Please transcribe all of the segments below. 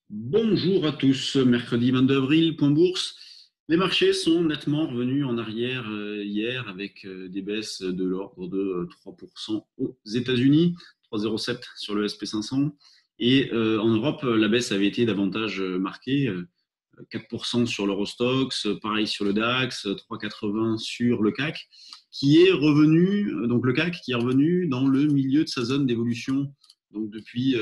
Bonjour à tous, mercredi 22 avril, point bourse. Les marchés sont nettement revenus en arrière hier avec des baisses de l'ordre de 3% aux États-Unis, 3,07 sur le SP 500. Et en Europe, la baisse avait été davantage marquée, 4% sur l'Eurostoxx, pareil sur le DAX, 3,80 sur le CAC, qui est revenu, donc le CAC qui est revenu dans le milieu de sa zone d'évolution donc depuis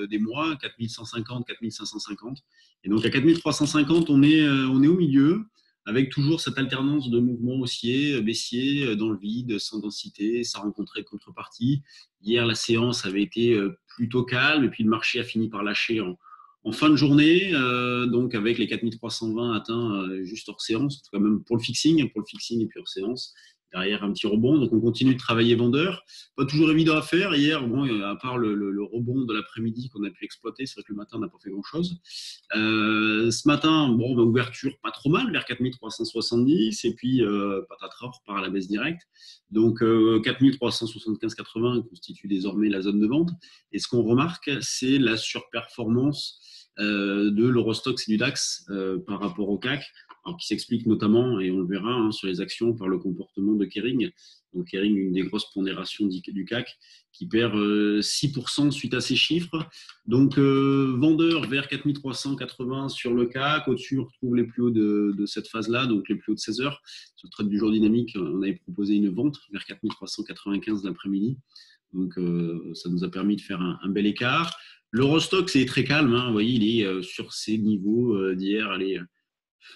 des mois, 4150, 4550. Et donc à 4350, on est au milieu, avec toujours cette alternance de mouvements haussiers, baissiers, dans le vide, sans densité, sans rencontrer de contrepartie. Hier, la séance avait été plutôt calme, et puis le marché a fini par lâcher en fin de journée, donc avec les 4320 atteints juste hors séance, quand même pour le fixing et puis hors séance. Derrière, un petit rebond. Donc, on continue de travailler vendeur. Pas toujours évident à faire. Hier, bon, à part le rebond de l'après-midi qu'on a pu exploiter, c'est vrai que le matin, on n'a pas fait grand-chose. Ce matin, bon, ouverture pas trop mal, vers 4370. Et puis, patatras, repart à la baisse directe. Donc, 4375,80 constitue désormais la zone de vente. Et ce qu'on remarque, c'est la surperformance de l'Eurostoxx et du DAX par rapport au CAC, alors qui s'explique notamment, et on le verra sur les actions, par le comportement de Kering. Donc Kering, une des grosses pondérations du CAC, qui perd 6% suite à ces chiffres. Donc vendeur vers 4380 sur le CAC, au-dessus on retrouve les plus hauts de cette phase-là, donc les plus hauts de 16 heures. Sur le trade du jour dynamique, on avait proposé une vente vers 4395 l'après-midi. Donc ça nous a permis de faire un bel écart. L'Eurostoxx est très calme, vous voyez, il est sur ses niveaux d'hier. Allez,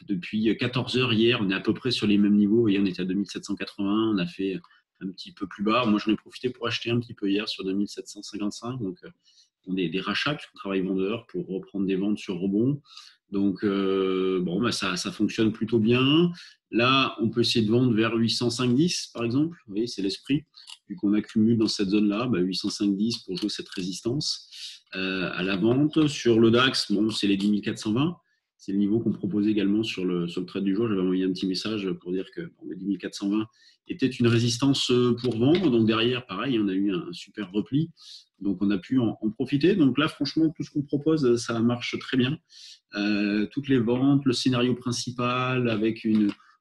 depuis 14 heures hier, on est à peu près sur les mêmes niveaux. Vous voyez, on était à 2780, on a fait un petit peu plus bas. Moi, j'en ai profité pour acheter un petit peu hier sur 2755. Donc, on a des rachats, puisqu'on travaille vendeur, pour reprendre des ventes sur rebond. Donc, bon, bah, ça fonctionne plutôt bien. Là, on peut essayer de vendre vers 805,10, par exemple. Vous voyez, c'est l'esprit. Vu qu'on accumule dans cette zone-là, bah, 805,10 pour jouer cette résistance à la vente. Sur le DAX, bon, c'est les 10 420. C'est le niveau qu'on proposait également sur le trade du jour. J'avais envoyé un petit message pour dire que bon, les 10 420 était une résistance pour vendre. Donc derrière, pareil, on a eu un super repli. Donc on a pu en profiter. Donc là, franchement, tout ce qu'on propose, ça marche très bien. Toutes les ventes, le scénario principal,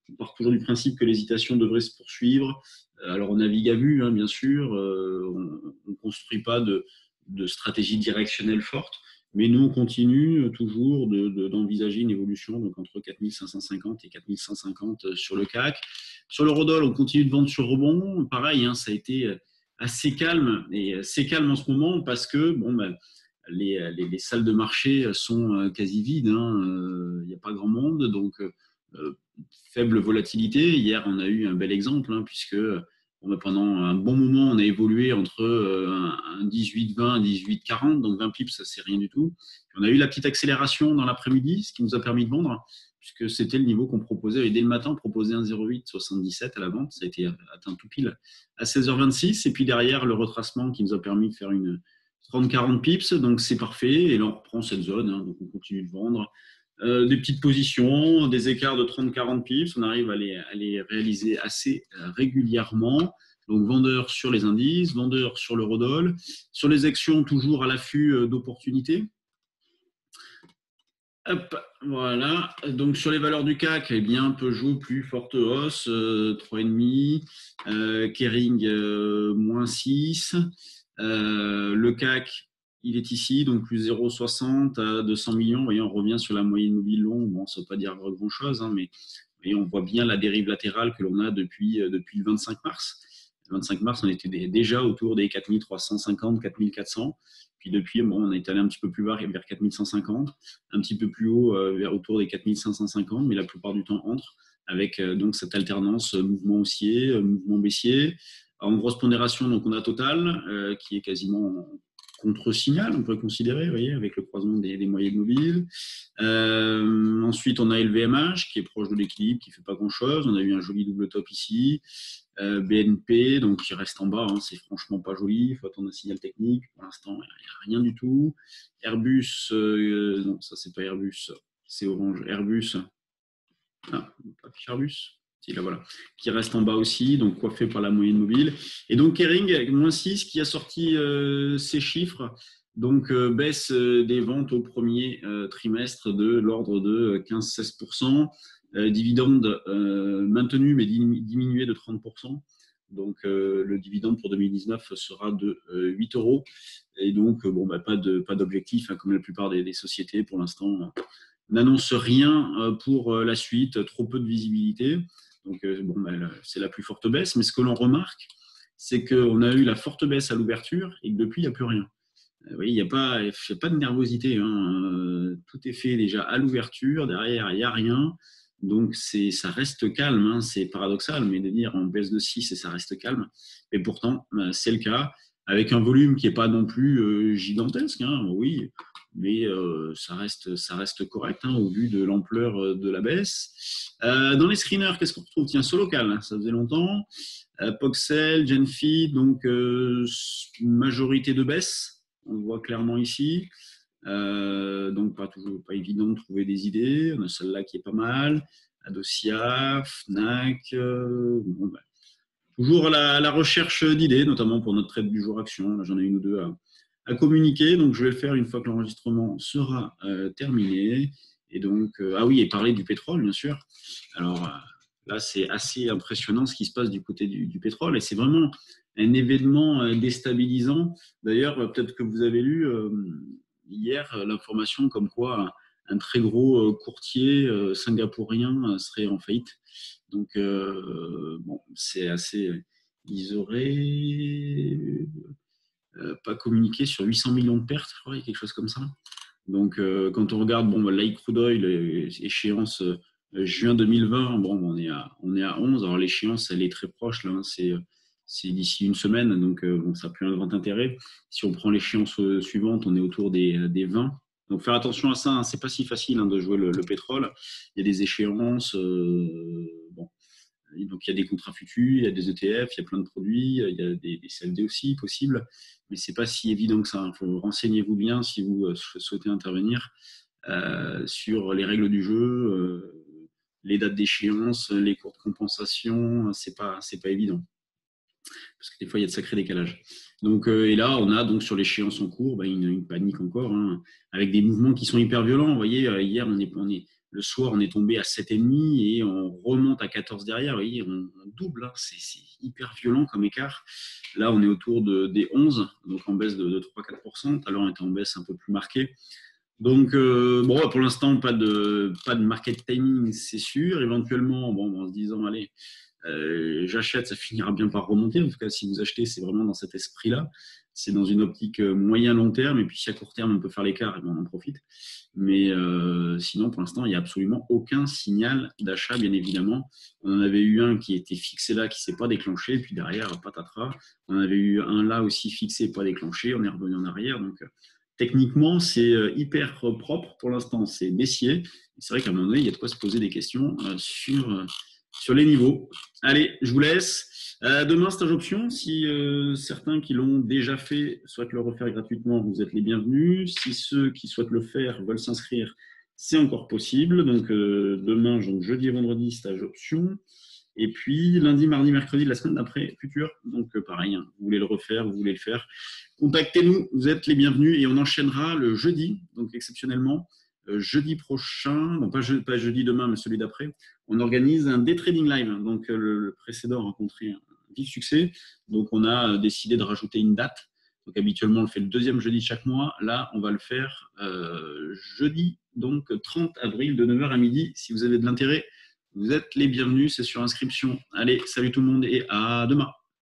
on part toujours du principe que l'hésitation devrait se poursuivre. Alors on navigue à vue, bien sûr. On ne construit pas de stratégie directionnelle forte. Mais nous, on continue toujours d'envisager une évolution donc entre 4550 et 4150 sur le CAC. Sur l'eurodoll, on continue de vendre sur rebond. Pareil, ça a été assez calme. Et c'est calme en ce moment parce que bon, les salles de marché sont quasi vides. Il n'y a pas grand monde. Donc, faible volatilité. Hier, on a eu un bel exemple puisque pendant un bon moment, on a évolué entre un 18-20, un 18-40, donc 20 pips, ça c'est rien du tout. Puis on a eu la petite accélération dans l'après-midi, ce qui nous a permis de vendre, puisque c'était le niveau qu'on proposait. Et dès le matin, on proposait un 0,877 à la vente, ça a été atteint tout pile à 16h26. Et puis derrière, le retracement qui nous a permis de faire une 30-40 pips, donc c'est parfait. Et là, on reprend cette zone, donc on continue de vendre. Des petites positions, des écarts de 30-40 pips, on arrive à les réaliser assez régulièrement. Donc vendeur sur les indices, vendeur sur l'eurodoll, sur les actions toujours à l'affût d'opportunités. Hop, voilà. Donc sur les valeurs du CAC, eh bien Peugeot plus forte hausse, 3,5, Kering moins 6, le CAC il est ici, donc plus 0,60 à 200 millions. Vous voyez, on revient sur la moyenne mobile longue. Bon, ça ne veut pas dire grand-chose, mais voyez, on voit bien la dérive latérale que l'on a depuis le 25 mars. Le 25 mars, on était déjà autour des 4350, 4400. Puis depuis, bon, on est allé un petit peu plus bas, vers 4150, un petit peu plus haut, vers autour des 4550, mais la plupart du temps entre, avec donc cette alternance mouvement haussier, mouvement baissier. En grosse pondération, donc on a Total, qui est quasiment contre-signal, on pourrait considérer, vous voyez, avec le croisement des moyennes mobiles. Ensuite, on a LVMH qui est proche de l'équilibre, qui ne fait pas grand-chose. On a eu un joli double top ici. BNP, donc qui reste en bas, c'est franchement pas joli. Il faut attendre un signal technique. Pour l'instant, il n'y a rien du tout. Airbus, non, ça c'est pas Airbus, c'est Orange. Airbus, pas Airbus. Là, voilà, qui reste en bas aussi, donc coiffé par la moyenne mobile. Et donc Kering, moins 6, qui a sorti ses chiffres Donc, baisse des ventes au premier trimestre de l'ordre de 15-16%. Dividende maintenu mais diminué de 30%. Donc, le dividende pour 2019 sera de 8 euros. Et donc, bon, bah, pas d'objectif, hein, comme la plupart des sociétés pour l'instant. N'annonce rien pour la suite, trop peu de visibilité. Donc, bon, bah, c'est la plus forte baisse. Mais ce que l'on remarque, c'est qu'on a eu la forte baisse à l'ouverture et que depuis, il n'y a plus rien. Oui, il n'y a pas de nervosité, hein. Tout est fait déjà à l'ouverture. Derrière, il n'y a rien. Donc, ça reste calme, hein. C'est paradoxal, mais de dire on baisse de 6 et ça reste calme. Et pourtant, c'est le cas, avec un volume qui n'est pas non plus gigantesque, hein, oui, mais ça reste correct, hein, au vu de l'ampleur de la baisse. Dans les screeners, qu'est-ce qu'on retrouve? Tiens, Solocal, hein, ça faisait longtemps. Poxel, Genfit, donc une majorité de baisse, on le voit clairement ici. Donc pas évident de trouver des idées. On a celle-là qui est pas mal. Adosia, Fnac. Bon, ben, toujours à la recherche d'idées, notamment pour notre trade du jour action. Là, j'en ai une ou deux à communiquer. Donc je vais le faire une fois que l'enregistrement sera terminé. Et donc, ah oui, et parler du pétrole, bien sûr. Alors là, c'est assez impressionnant ce qui se passe du côté du pétrole. Et c'est vraiment un événement déstabilisant. D'ailleurs, peut-être que vous avez lu hier l'information comme quoi un très gros courtier singapourien serait en faillite. Donc, bon, c'est assez. Ils auraient pas communiqué sur 800 millions de pertes, je crois, quelque chose comme ça. Donc, quand on regarde, bon, Light Crude Oil, échéance juin 2020, bon, on est à 11. Alors, l'échéance, elle est très proche, là, hein, c'est d'ici une semaine, donc bon, ça n'a plus un grand intérêt. Si on prend l'échéance suivante, on est autour des 20. Donc, faire attention à ça, hein, c'est pas si facile, hein, de jouer le pétrole. Il y a des échéances, bon. Donc, il y a des contrats futurs, il y a des ETF, il y a plein de produits, il y a des CFD aussi possibles, mais ce n'est pas si évident que ça. Renseignez-vous bien si vous souhaitez intervenir sur les règles du jeu, les dates d'échéance, les cours de compensation, c'est pas évident. Parce que des fois, il y a de sacrés décalages. Donc, et là, on a donc sur l'échéance en cours une panique encore, hein, avec des mouvements qui sont hyper violents. Vous voyez, hier, le soir, on est tombé à 7,5 et on remonte à 14 derrière. Vous voyez, on double, hein, c'est hyper violent comme écart. Là, on est autour des 11, donc en baisse de 3-4%. Tout à l'heure, on était en baisse un peu plus marquée. Donc, bon, pour l'instant, pas de market timing, c'est sûr. Éventuellement, bon, en se disant, allez, j'achète, ça finira bien par remonter. En tout cas, si vous achetez, c'est vraiment dans cet esprit-là. C'est dans une optique moyen-long terme. Et puis, si à court terme, on peut faire l'écart, on en profite. Mais sinon, pour l'instant, il n'y a absolument aucun signal d'achat, bien évidemment. On en avait eu un qui était fixé là, qui ne s'est pas déclenché. Et puis derrière, patatras. On avait eu un là aussi fixé, pas déclenché. On est revenu en arrière. Donc, techniquement, c'est hyper propre. Pour l'instant, c'est baissier. C'est vrai qu'à un moment donné, il y a de quoi se poser des questions sur les niveaux. Allez, je vous laisse. Demain, stage option. Si certains qui l'ont déjà fait souhaitent le refaire gratuitement, vous êtes les bienvenus. Si ceux qui souhaitent le faire veulent s'inscrire, c'est encore possible. Donc, demain, donc, jeudi et vendredi, stage option. Et puis, lundi, mardi, mercredi, la semaine d'après, futur. Donc, pareil, hein, vous voulez le refaire, vous voulez le faire, contactez-nous, vous êtes les bienvenus. Et on enchaînera le jeudi, donc exceptionnellement, jeudi prochain, non pas jeudi demain, mais celui d'après, on organise un day trading live. Donc, le précédent a rencontré un vif succès. Donc, on a décidé de rajouter une date. Donc, habituellement, on le fait le deuxième jeudi de chaque mois. Là, on va le faire jeudi, donc 30 avril, de 9h à midi. Si vous avez de l'intérêt, vous êtes les bienvenus, c'est sur inscription. Allez, salut tout le monde et à demain.